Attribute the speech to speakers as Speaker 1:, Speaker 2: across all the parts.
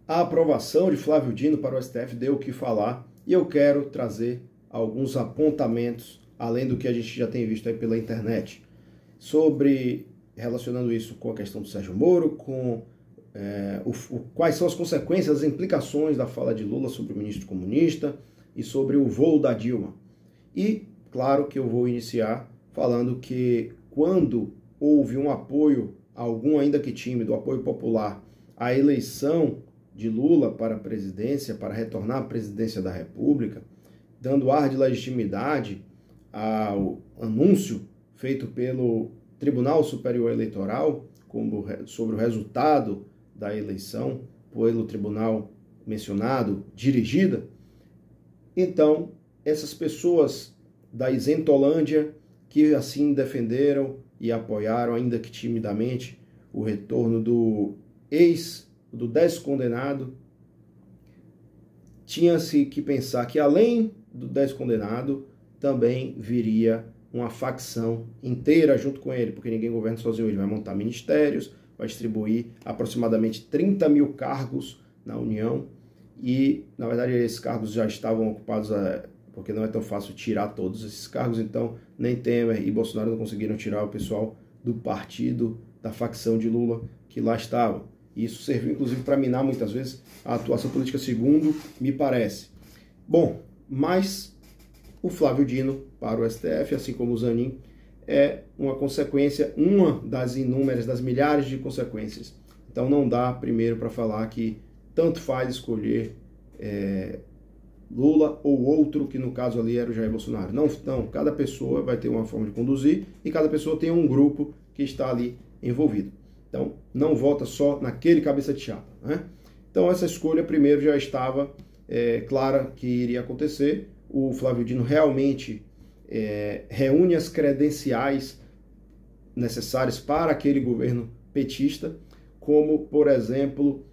Speaker 1: A aprovação de Flávio Dino para o STF deu o que falar e eu quero trazer alguns apontamentos, além do que a gente já tem visto aí pela internet, relacionando isso com a questão do Sérgio Moro, com quais são as consequências, as implicações da fala de Lula sobre o ministro comunista e sobre o voo da Dilma. E, claro, que eu vou iniciar falando que quando houve um apoio, algum ainda que tímido, apoio popular à eleição de Lula para a presidência, para retornar à presidência da República, dando ar de legitimidade ao anúncio feito pelo Tribunal Superior Eleitoral sobre o resultado da eleição, pelo tribunal mencionado, dirigida. Então, essas pessoas da Isentolândia, que assim defenderam e apoiaram, ainda que timidamente, o retorno do descondenado, tinha-se que pensar que além do descondenado, também viria uma facção inteira junto com ele, porque ninguém governa sozinho, ele vai montar ministérios, vai distribuir aproximadamente 30 mil cargos na União, e na verdade esses cargos já estavam ocupados, porque não é tão fácil tirar todos esses cargos, então nem Temer e Bolsonaro não conseguiram tirar o pessoal do partido, da facção de Lula que lá estava. E isso serviu inclusive para minar muitas vezes a atuação política, segundo me parece. Bom, mas o Flávio Dino para o STF, assim como o Zanin, é uma consequência, uma das inúmeras, das milhares de consequências. Então não dá primeiro para falar que tanto faz escolher Lula ou outro, que no caso ali era o Jair Bolsonaro. Não, cada pessoa vai ter uma forma de conduzir e cada pessoa tem um grupo que está ali envolvido. Então não vota só naquele cabeça de chapa, né? Então essa escolha primeiro já estava clara que iria acontecer. O Flávio Dino realmente reúne as credenciais necessárias para aquele governo petista, como, por exemplo,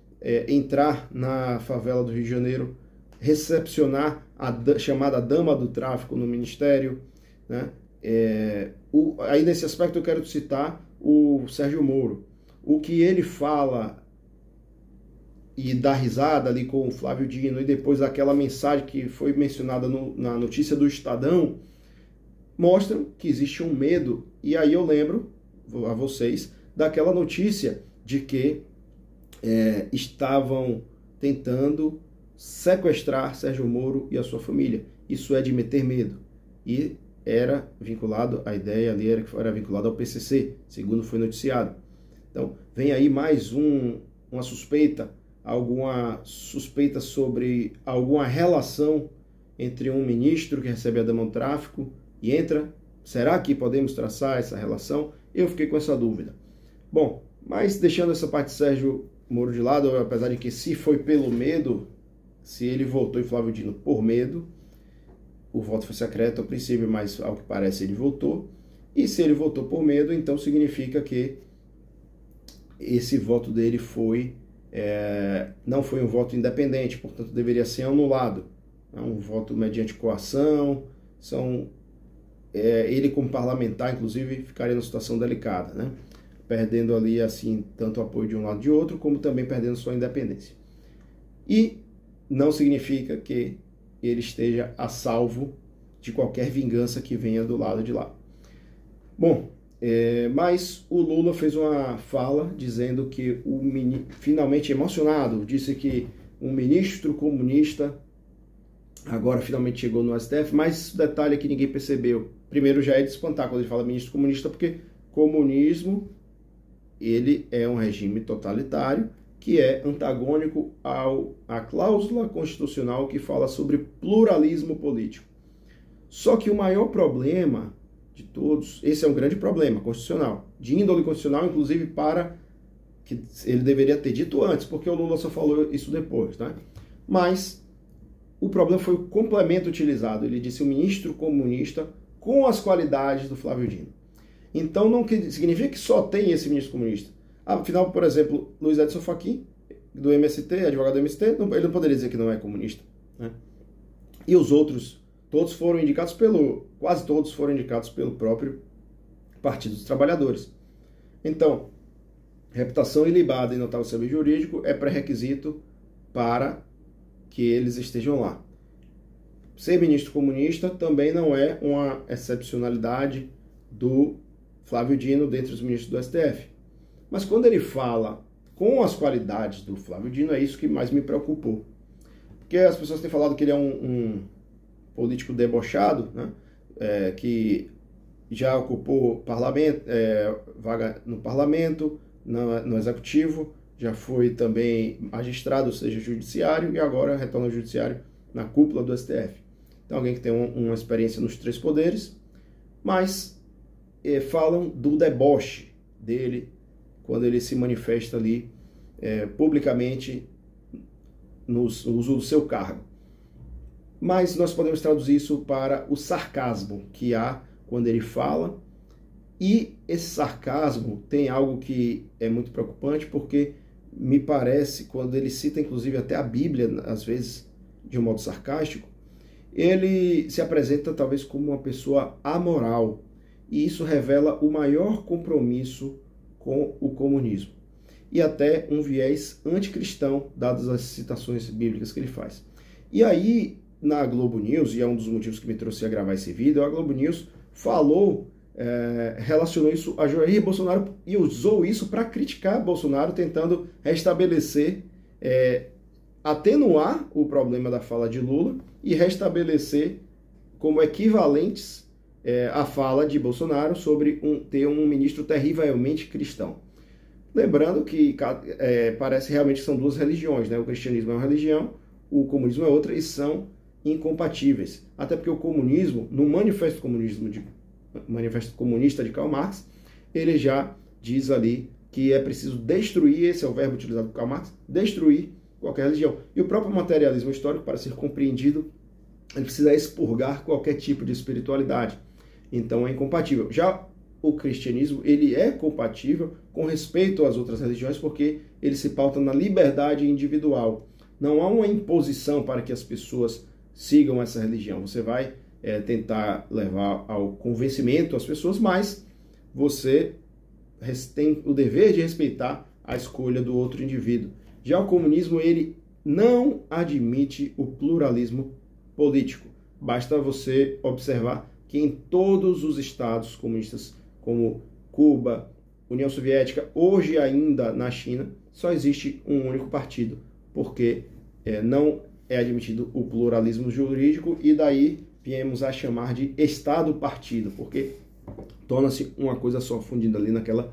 Speaker 1: entrar na favela do Rio de Janeiro, recepcionar a chamada dama do tráfico no ministério, né? Aí nesse aspecto eu quero citar o Sérgio Moro. O que ele fala e dá risada ali com o Flávio Dino, e depois aquela mensagem que foi mencionada na notícia do Estadão, mostram que existe um medo. E aí eu lembro a vocês daquela notícia de que estavam tentando sequestrar Sérgio Moro e a sua família. Isso é de meter medo. E era vinculado, a ideia ali era que era vinculado ao PCC, segundo foi noticiado. Então, vem aí mais uma suspeita, alguma suspeita sobre alguma relação entre um ministro que recebe a dama do tráfico e entra. Será que podemos traçar essa relação? Eu fiquei com essa dúvida. Bom, mas deixando essa parte de Sérgio Moro de lado, apesar de que se foi pelo medo, se ele votou em Flávio Dino por medo, o voto foi secreto ao princípio, mas ao que parece ele votou. E se ele votou por medo, então significa que esse voto dele não foi um voto independente, portanto deveria ser anulado. É um voto mediante coação. Ele como parlamentar, inclusive, ficaria numa situação delicada, né? Perdendo ali assim tanto o apoio de um lado e de outro, como também perdendo sua independência. E não significa que ele esteja a salvo de qualquer vingança que venha do lado de lá. Bom, mas o Lula fez uma fala dizendo que finalmente emocionado, disse que um ministro comunista agora finalmente chegou no STF, mas o detalhe é que ninguém percebeu. Primeiro já é de espantar quando ele fala ministro comunista, porque comunismo, ele é um regime totalitário que é antagônico à cláusula constitucional que fala sobre pluralismo político. Só que o maior problema de todos, esse é um grande problema constitucional, de índole constitucional, inclusive para que ele deveria ter dito antes, porque o Lula só falou isso depois, né? Mas o problema foi o complemento utilizado. Ele disse o ministro comunista com as qualidades do Flávio Dino. Então não significa que só tem esse ministro comunista. Afinal, por exemplo, Luiz Edson Fachin, do MST, advogado do MST, ele não poderia dizer que não é comunista, né? E os outros, quase todos foram indicados pelo próprio Partido dos Trabalhadores. Então, reputação ilibada e notável saber jurídico é pré-requisito para que eles estejam lá. Ser ministro comunista também não é uma excepcionalidade do Flávio Dino dentre os ministros do STF. Mas quando ele fala com as qualidades do Flávio Dino, é isso que mais me preocupou. Porque as pessoas têm falado que ele é um político debochado, né? Que já ocupou vaga no parlamento, no executivo, já foi também magistrado, ou seja, judiciário, e agora retorna ao judiciário na cúpula do STF. Então, alguém que tem uma experiência nos 3 poderes, mas falam do deboche dele quando ele se manifesta ali publicamente no uso do seu cargo. Mas nós podemos traduzir isso para o sarcasmo que há quando ele fala, e esse sarcasmo tem algo que é muito preocupante, porque me parece, quando ele cita inclusive até a Bíblia, às vezes de um modo sarcástico, ele se apresenta talvez como uma pessoa amoral, e isso revela o maior compromisso com o comunismo, e até um viés anticristão, dadas as citações bíblicas que ele faz. E aí, na Globo News, e é um dos motivos que me trouxe a gravar esse vídeo, a Globo News falou, relacionou isso a Jair Bolsonaro e usou isso para criticar Bolsonaro, tentando restabelecer, atenuar o problema da fala de Lula e restabelecer como equivalentes a fala de Bolsonaro sobre ter um ministro terrivelmente cristão. Lembrando que parece realmente que são 2 religiões, né? O cristianismo é uma religião, o comunismo é outra, e são incompatíveis. Até porque o comunismo, no Manifesto Comunista de Karl Marx, ele já diz ali que é preciso destruir, esse é o verbo utilizado por Karl Marx, destruir qualquer religião. E o próprio materialismo histórico, para ser compreendido, ele precisa expurgar qualquer tipo de espiritualidade. Então é incompatível. Já o cristianismo, ele é compatível com respeito às outras religiões, porque ele se pauta na liberdade individual. Não há uma imposição para que as pessoas sigam essa religião. Você vai tentar levar ao convencimento as pessoas, mas você tem o dever de respeitar a escolha do outro indivíduo. Já o comunismo, ele não admite o pluralismo político. Basta você observar que em todos os estados comunistas, como Cuba, União Soviética, hoje ainda na China, só existe um único partido, porque não é admitido o pluralismo jurídico, e daí viemos a chamar de Estado-partido, porque torna-se uma coisa só, fundida ali naquela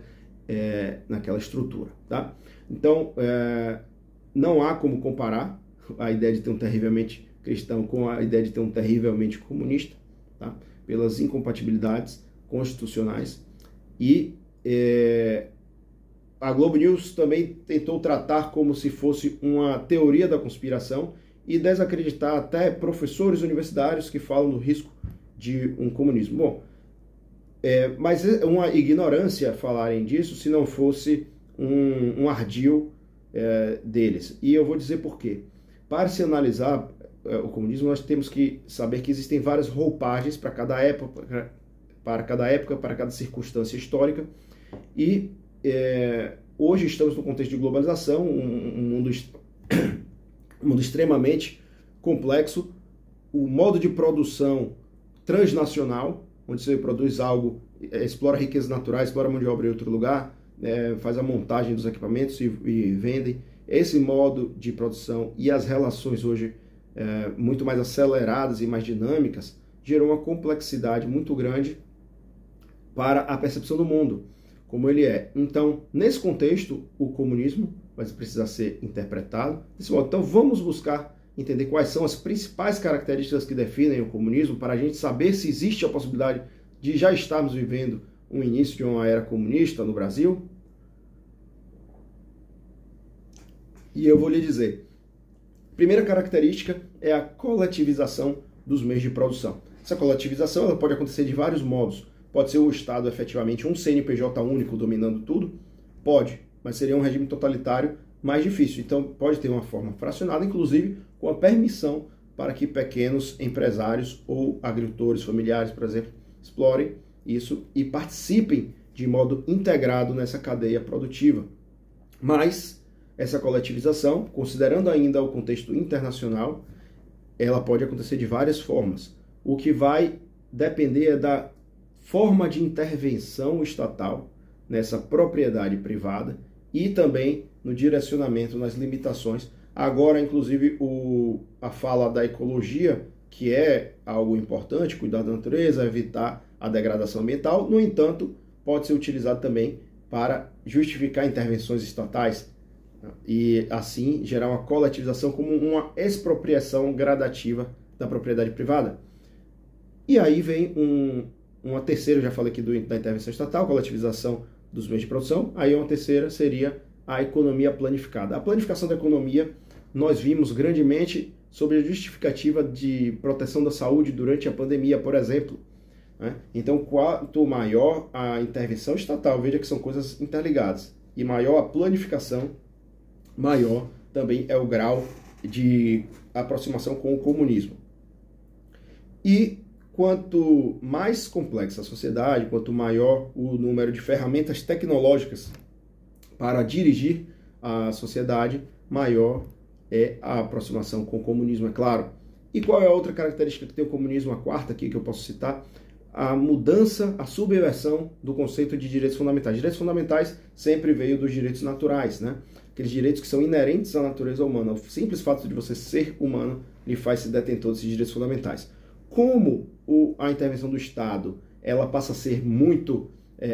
Speaker 1: estrutura. Tá? Então, não há como comparar a ideia de ter um terrivelmente cristão com a ideia de ter um terrivelmente comunista, tá? Pelas incompatibilidades constitucionais. E a Globo News também tentou tratar como se fosse uma teoria da conspiração e desacreditar até professores universitários que falam do risco de um comunismo. Bom, mas é uma ignorância falarem disso se não fosse um ardil deles. E eu vou dizer por quê. Para se analisar o comunismo, nós temos que saber que existem várias roupagens para cada época, para cada circunstância histórica. E hoje estamos no contexto de globalização, um mundo extremamente complexo, o modo de produção transnacional, onde você produz algo, explora riquezas naturais, explora mão de obra em outro lugar, faz a montagem dos equipamentos e vendem. Esse modo de produção e as relações hoje muito mais aceleradas e mais dinâmicas gerou uma complexidade muito grande para a percepção do mundo, como ele é. Então, nesse contexto, o comunismo vai precisar ser interpretado desse modo. Então, vamos buscar entender quais são as principais características que definem o comunismo, para a gente saber se existe a possibilidade de já estarmos vivendo um início de uma era comunista no Brasil. E eu vou lhe dizer, a primeira característica é a coletivização dos meios de produção. Essa coletivização ela pode acontecer de vários modos. Pode ser o Estado efetivamente um CNPJ único dominando tudo? Pode, mas seria um regime totalitário mais difícil. Então pode ter uma forma fracionada, inclusive com a permissão para que pequenos empresários ou agricultores familiares, por exemplo, explorem isso e participem de modo integrado nessa cadeia produtiva. Mas essa coletivização, considerando ainda o contexto internacional, ela pode acontecer de várias formas. O que vai depender é da forma de intervenção estatal nessa propriedade privada e também no direcionamento, nas limitações. Agora, inclusive, a fala da ecologia, que é algo importante, cuidar da natureza, evitar a degradação ambiental, no entanto, pode ser utilizado também para justificar intervenções estatais e, assim, gerar uma coletivização como uma expropriação gradativa da propriedade privada. E aí vem uma terceira, eu já falei aqui da intervenção estatal, coletivização dos meios de produção, aí uma terceira seria a economia planificada. A planificação da economia, nós vimos grandemente sobre a justificativa de proteção da saúde durante a pandemia, por exemplo. Então, quanto maior a intervenção estatal, veja que são coisas interligadas, e maior a planificação, maior também é o grau de aproximação com o comunismo. E quanto mais complexa a sociedade, quanto maior o número de ferramentas tecnológicas para dirigir a sociedade, maior é a aproximação com o comunismo, é claro. E qual é a outra característica que tem o comunismo, a quarta aqui que eu posso citar? A mudança, a subversão do conceito de direitos fundamentais. Direitos fundamentais sempre veio dos direitos naturais, né? Aqueles direitos que são inerentes à natureza humana. O simples fato de você ser humano lhe faz se detentor desses direitos fundamentais. Como a intervenção do Estado ela passa a ser muito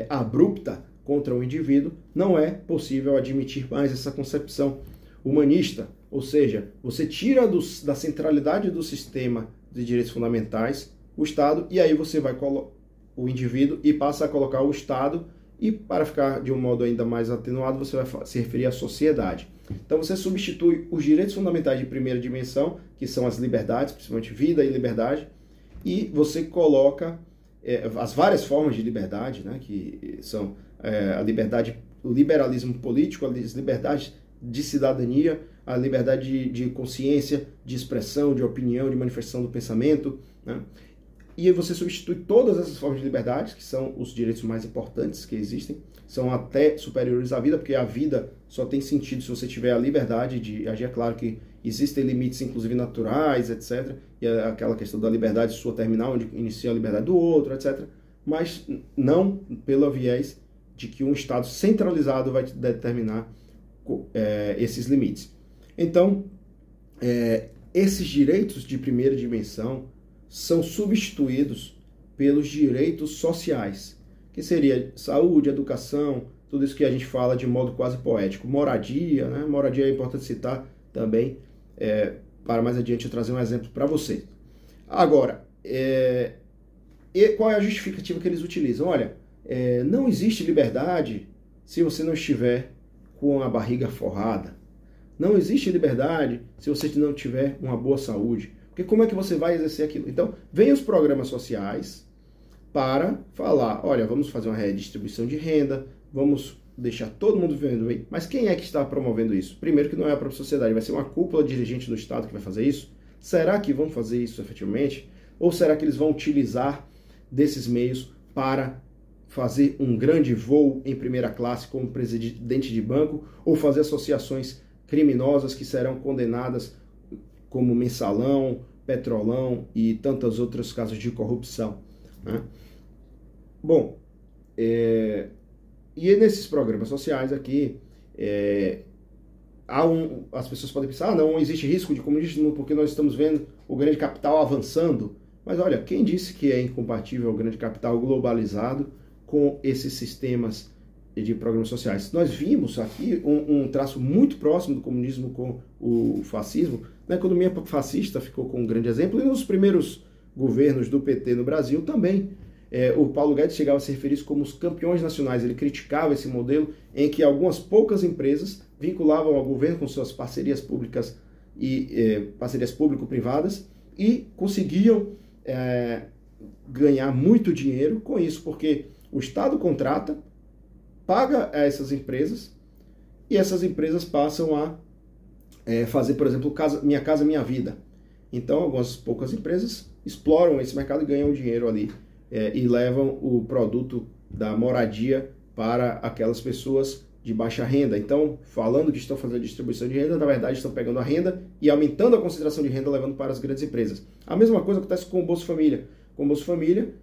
Speaker 1: abrupta contra o indivíduo, não é possível admitir mais essa concepção humanista. Ou seja, você tira da centralidade do sistema de direitos fundamentais o Estado, e aí você vai o indivíduo e passa a colocar o Estado, e para ficar de um modo ainda mais atenuado, você vai se referir à sociedade. Então você substitui os direitos fundamentais de primeira dimensão, que são as liberdades, principalmente vida e liberdade, e você coloca as várias formas de liberdade, né, que são a liberdade, o liberalismo político, as liberdades de cidadania, a liberdade de consciência, de expressão, de opinião, de manifestação do pensamento, né? E você substitui todas essas formas de liberdade, que são os direitos mais importantes que existem, são até superiores à vida, porque a vida só tem sentido se você tiver a liberdade de agir. É claro que existem limites, inclusive naturais, etc. E aquela questão da liberdade sua terminal, onde inicia a liberdade do outro, etc. Mas não pelo viés de que um Estado centralizado vai determinar esses limites. Então, esses direitos de primeira dimensão são substituídos pelos direitos sociais, que seria saúde, educação, tudo isso que a gente fala de modo quase poético. Moradia, né? Moradia é importante citar também, para mais adiante eu trazer um exemplo para vocês. Agora, qual é a justificativa que eles utilizam? Olha, não existe liberdade se você não estiver com a barriga forrada. Não existe liberdade se você não tiver uma boa saúde. Porque como é que você vai exercer aquilo? Então, vem os programas sociais para falar, olha, vamos fazer uma redistribuição de renda, vamos deixar todo mundo vivendo bem. Mas quem é que está promovendo isso? Primeiro que não é a própria sociedade, vai ser uma cúpula dirigente do Estado que vai fazer isso? Será que vão fazer isso efetivamente? Ou será que eles vão utilizar desses meios para fazer um grande voo em primeira classe como presidente de banco, ou fazer associações criminosas que serão condenadas como Mensalão, Petrolão e tantos outros casos de corrupção, né? Bom, e nesses programas sociais aqui, as pessoas podem pensar, não existe risco de comunismo porque nós estamos vendo o grande capital avançando. Mas olha, quem disse que é incompatível o grande capital globalizado com esses sistemas de programas sociais? Nós vimos aqui um traço muito próximo do comunismo com o fascismo. Na economia fascista ficou com um grande exemplo, e nos primeiros governos do PT no Brasil também. O Paulo Guedes chegava a se referir como os campeões nacionais. Ele criticava esse modelo em que algumas poucas empresas vinculavam ao governo com suas parcerias públicas e parcerias público-privadas e conseguiam ganhar muito dinheiro com isso, porque o Estado contrata, paga a essas empresas, e essas empresas passam a fazer, por exemplo, Minha Casa Minha Vida. Então, algumas poucas empresas exploram esse mercado e ganham dinheiro ali, e levam o produto da moradia para aquelas pessoas de baixa renda. Então, falando que estão fazendo distribuição de renda, na verdade estão pegando a renda e aumentando a concentração de renda, levando para as grandes empresas. A mesma coisa acontece com o Bolsa Família. Com o Bolsa Família,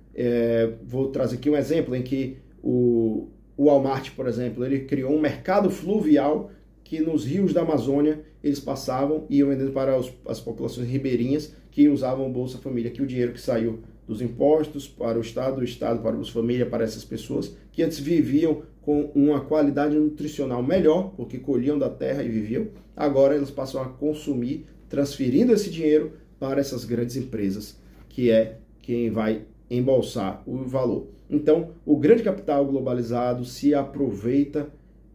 Speaker 1: vou trazer aqui um exemplo em que o Walmart, por exemplo, ele criou um mercado fluvial que nos rios da Amazônia eles passavam e iam vendendo para as populações ribeirinhas que usavam o Bolsa Família, que o dinheiro que saiu dos impostos para o Estado para o Bolsa Família, para essas pessoas que antes viviam com uma qualidade nutricional melhor, porque colhiam da terra e viviam, agora eles passam a consumir, transferindo esse dinheiro para essas grandes empresas, que é quem vai embolsar o valor. Então, o grande capital globalizado se aproveita,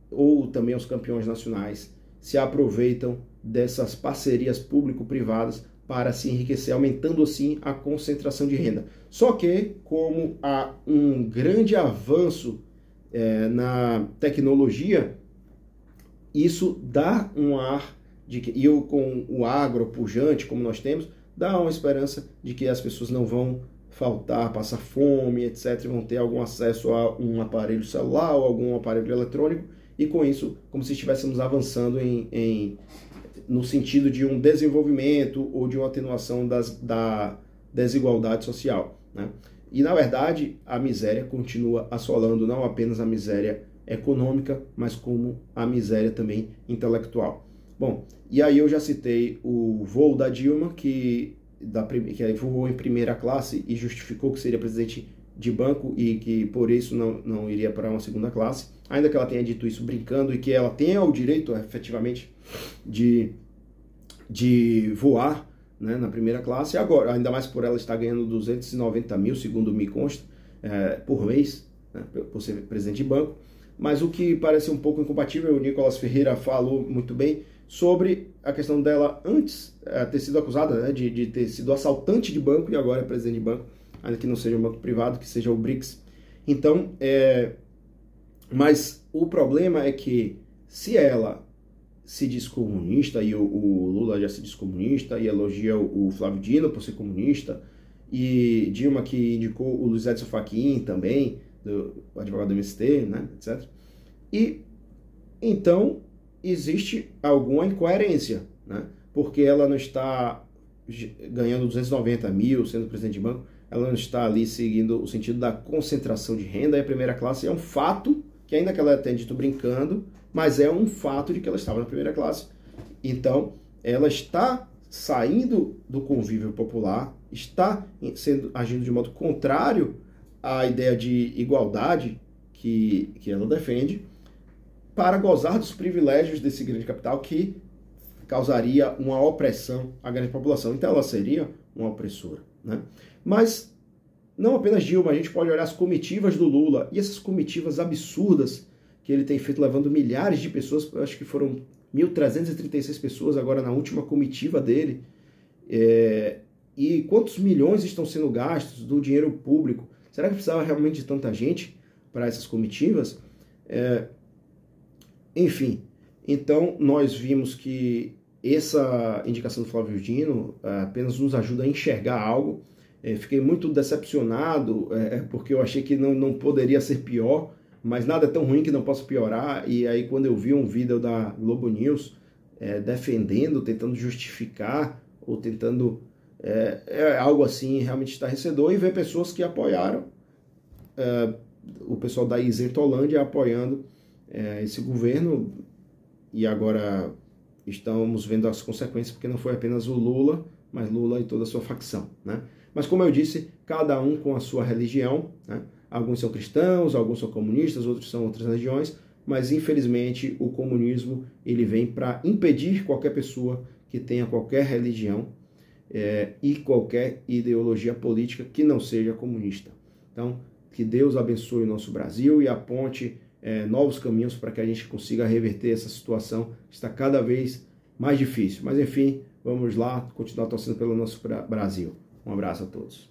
Speaker 1: ou também os campeões nacionais, se aproveitam dessas parcerias público-privadas para se enriquecer, aumentando assim a concentração de renda. Só que, como há um grande avanço na tecnologia, isso dá um ar de que, e com o agro pujante, como nós temos, dá uma esperança de que as pessoas não vão faltar, passar fome, etc., vão ter algum acesso a um aparelho celular ou algum aparelho eletrônico, e com isso, como se estivéssemos avançando no sentido de um desenvolvimento ou de uma atenuação da desigualdade social, né? E, na verdade, a miséria continua assolando não apenas a miséria econômica, mas como a miséria também intelectual. Bom, e aí eu já citei o voo da Dilma, que voou em primeira classe e justificou que seria presidente de banco e que por isso não iria para uma segunda classe, ainda que ela tenha dito isso brincando e que ela tenha o direito efetivamente de voar, né, na primeira classe. Agora, ainda mais por ela estar ganhando 290 mil, segundo me consta, por mês, né, por ser presidente de banco. Mas o que parece um pouco incompatível, o Nicolas Ferreira falou muito bem sobre a questão dela antes ter sido acusada, né, de ter sido assaltante de banco e agora é presidente de banco, ainda que não seja um banco privado, que seja o BRICS. Então, mas o problema é que se ela se diz comunista, e o Lula já se diz comunista, e elogia o Flávio Dino por ser comunista, e Dilma que indicou o Luiz Edson Fachin também, o advogado do MST, né, etc. E então existe alguma incoerência, né, porque ela não está ganhando 290 mil, sendo presidente de banco, ela não está ali seguindo o sentido da concentração de renda, e a primeira classe é um fato, que ainda que ela tenha dito brincando, mas é um fato de que ela estava na primeira classe. Então, ela está saindo do convívio popular, está agindo de modo contrário à ideia de igualdade que ela defende, para gozar dos privilégios desse grande capital que causaria uma opressão à grande população. Então, ela seria uma opressora, né? Mas não apenas Dilma, a gente pode olhar as comitivas do Lula, e essas comitivas absurdas que ele tem feito, levando milhares de pessoas, eu acho que foram 1.336 pessoas agora na última comitiva dele, e quantos milhões estão sendo gastos do dinheiro público? Será que precisava realmente de tanta gente para essas comitivas? Enfim, então nós vimos que essa indicação do Flávio Dino apenas nos ajuda a enxergar algo. Fiquei muito decepcionado, porque eu achei que não poderia ser pior, mas nada é tão ruim que não possa piorar. E aí, quando eu vi um vídeo da Globo News defendendo, tentando justificar, ou tentando algo assim realmente estarrecedor, e ver pessoas que apoiaram, o pessoal da Isentolândia apoiando esse governo, e agora estamos vendo as consequências, porque não foi apenas o Lula, mas Lula e toda a sua facção, né? Mas, como eu disse, cada um com a sua religião, né? Alguns são cristãos, alguns são comunistas, outros são outras religiões, mas, infelizmente, o comunismo ele vem para impedir qualquer pessoa que tenha qualquer religião e qualquer ideologia política que não seja comunista. Então, que Deus abençoe o nosso Brasil e aponte novos caminhos para que a gente consiga reverter essa situação que está cada vez mais difícil. Mas, enfim, vamos lá, continuar torcendo pelo nosso Brasil. Um abraço a todos.